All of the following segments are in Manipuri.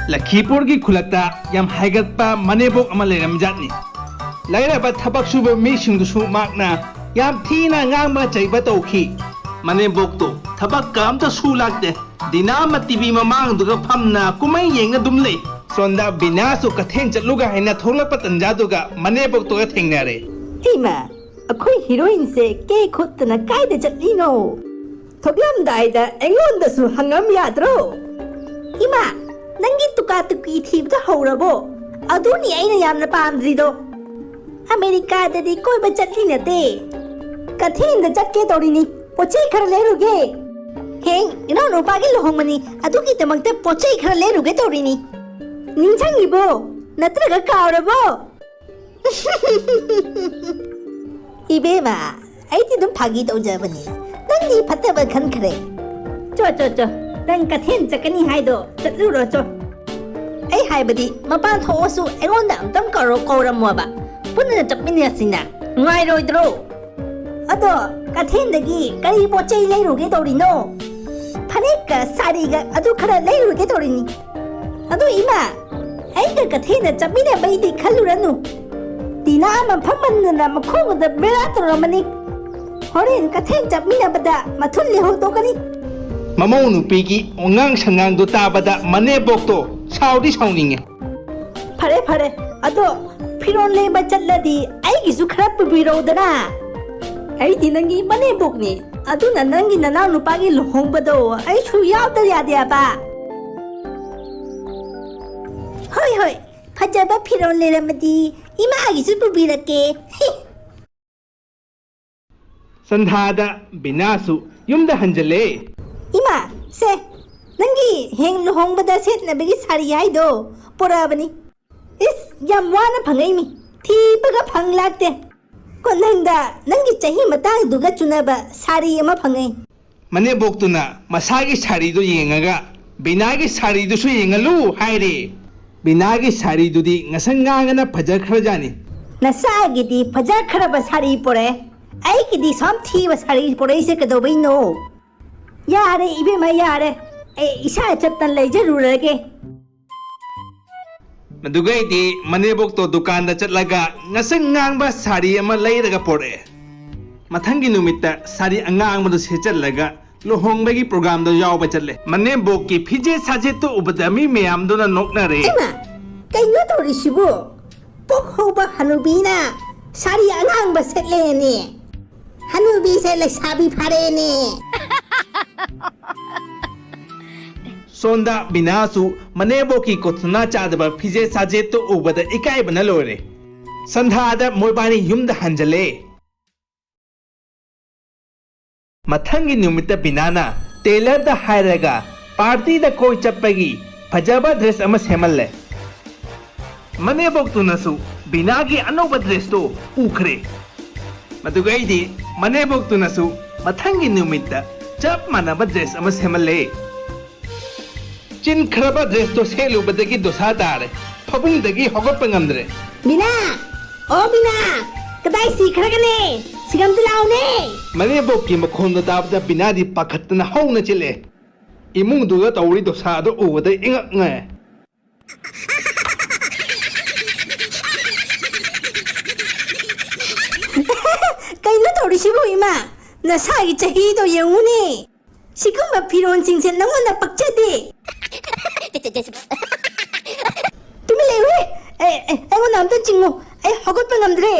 Lakhipur ki khulakta yam haigatpa manebok ama leram jatni lairaba thabak suba mi singdusu makna yam thina ngangba chaiba tawkhi manebok to thabak kam ta su lakte dinama tv mamang duga phamna kumai yengna dumle sonda binasu kathen chatluga haina tholak patanja duga manebok to thengnare ima akhoi heroine se ke khutna kaida chatlino thoglam daida engonda su hangam yadro ima nangi tuka tuki thibda horabo aduni aina yamna pamdrido America dadi koi ba chatli nate kathin da chakke torini pochai khara leruge heng ino no pagi lohomani aduki tamakte pochai khara leruge torini ningchangibo natraga kaurabo ibema aiti dum phagi tawjabani nangi phattaba khan khare cho nang kathen chakani haido chatluro cho ai haibadi mapan thosu engonda amtam karo kauramwa punna chapmini sina ngai roidro ado kathen dagi kari pochai leiruge torino phanika sariga adu khara leiruge torini adu ima ai ga kathen chapmini baidi khaluranu dina ma phamanna makhoda beratoromani horin kathen chapmini bada mathulli hodokani Mamou nupigi ongang sangang do tabada manebok to saudi sauninge Pare ado phiron leba chatladi aigi su khara pubiro dana ai dinangi manebok ni aduna nangi nanaw nupagi lohongbado ai su yawda yadya ba hoi phajaba phiron leramadi ima agi su pubirake Sandhada binasu yumda hanjale Ima, se, nangi heng lohong bada set na bagi sari ay do, pura bani. Is, yamwana pangay mi, thi baga pang lagte. Kon hangda, nangi chahi matang duga chuna ba sari ama pangay. Manebok to na masagi sari do yengaga binagi sari do su yengalu haire binagi sari do di ngasanganga na phajar kharajani Nasagi di phajar kharaba sari pore, ay ki di som thi ba sari pore se kadobay no. Yare ibe ma yare isa chatan lay jarurage Madugai di manebok to dukan da chatlaga ngasang ngangba sari ama leiraga pore mathangi numitta sari angang ma do se chatlaga lohongbagi program do yaw ba chatle manebok ki phije saje to ubadami meyam do na nokna re ema kayo to risibo pokho ba hanubina sari angang ba setle ne hanubi se le sabi phare ne Sonda binasu manebok ki kothna chadaba phije saje to ubada ikai bana lore sandhada moibani yumda hanjale mathangi numita binana tailor da hairaga party da koi chappagi phajaba dress ama semalle manebok tunasu binagi anoba dress to ukhre madugai di manebok tunasu mathangi numita chap manaba dress ama semalle Chin kharaba dress to selu badagi dosa dare phabung dagi hogap ngamdre Bina o Bina kadai si kharagane sigam dilaune manebok ki makhon da dabda binadi pakhatna hauna chile imung duga tawri dosa do ubada ingak nge kaino tori sibu ima nasagi chahi do yenguni sigumba phiron singse nangona pakchade tumi lewe ai namta chingo ai hogot pa namdre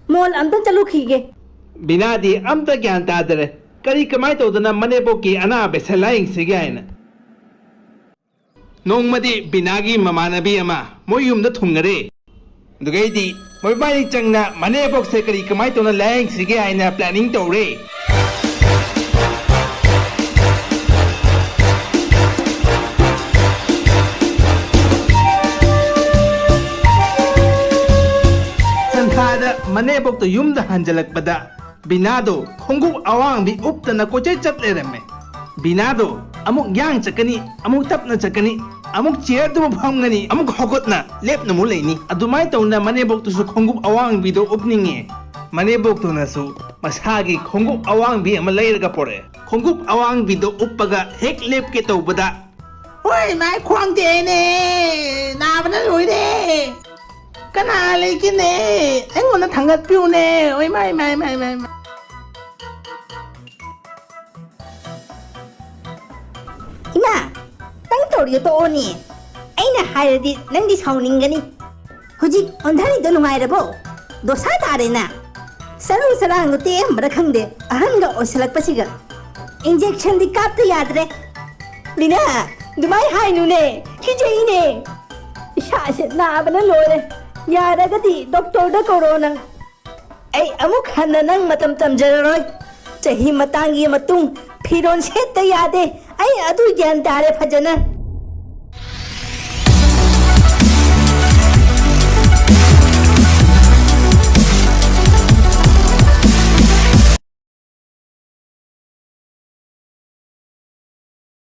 mol amta chalu khige binadi amta gyan tadre kari kamai to dana manebok ki ana besalaing sigaina nongmadi binagi mamanabi ama moyum da thungare dugaidi moibai changna manebok se kari kamai to na laing sigaina planning tore manebok to yumda hanjalakpada binado khongu awang bi uptana kochai chatle rame binado amuk yang chakani amuk tapna chakani amuk chair du phamngani amuk hogotna lepna muleini adumai tawna manebok to su khongu awang bi do upninge manebok to na su ꯃꯁꯥꯒꯤ ꯈꯣꯡꯎꯞ ꯑꯋꯥꯡꯕꯤ ꯑꯃ ꯂꯩꯔꯒ ꯄꯣꯔꯛꯑꯦ ꯈꯣꯡꯎꯞ ꯑꯋꯥꯡꯕꯤꯗꯣ ꯎꯞꯄꯒ ꯍꯦꯛ ꯂꯦꯞꯀꯦ ꯇꯧꯕꯗ ꯍꯣꯏ ꯃꯥꯏ ꯈ꯭ꯋꯥꯡ ꯇꯦꯛꯑꯦꯅꯦ ꯅꯥꯕꯅ ꯂꯣꯏꯔꯦ ꯀꯅꯥ ꯂꯩꯒꯦꯅꯦ ꯑꯩꯉꯣꯟꯗ ꯊꯥꯡꯒꯠꯄꯤꯌꯨꯅꯦ ꯍꯣꯏ ꯃꯥꯏ 이마, 땅돌이가 또 오니? 아이나 하여디 낭디 사오닝가니? 후직 온다니도 농아이라보 너 사다래나 사루사랑 너 떼엄바라 칸데 아한가 오슬락바시가 인젝션디 깝도 야드래 리나 누마이 하이누네 희재이네 샤시 나바나 로레 야라가디 doktor다 코로나 에이 아무k 하나 낭 마탐 탐자로이 자히 마땅기 마뚱 피론 셋다 야데 아이 아두 얀 다레 파잖아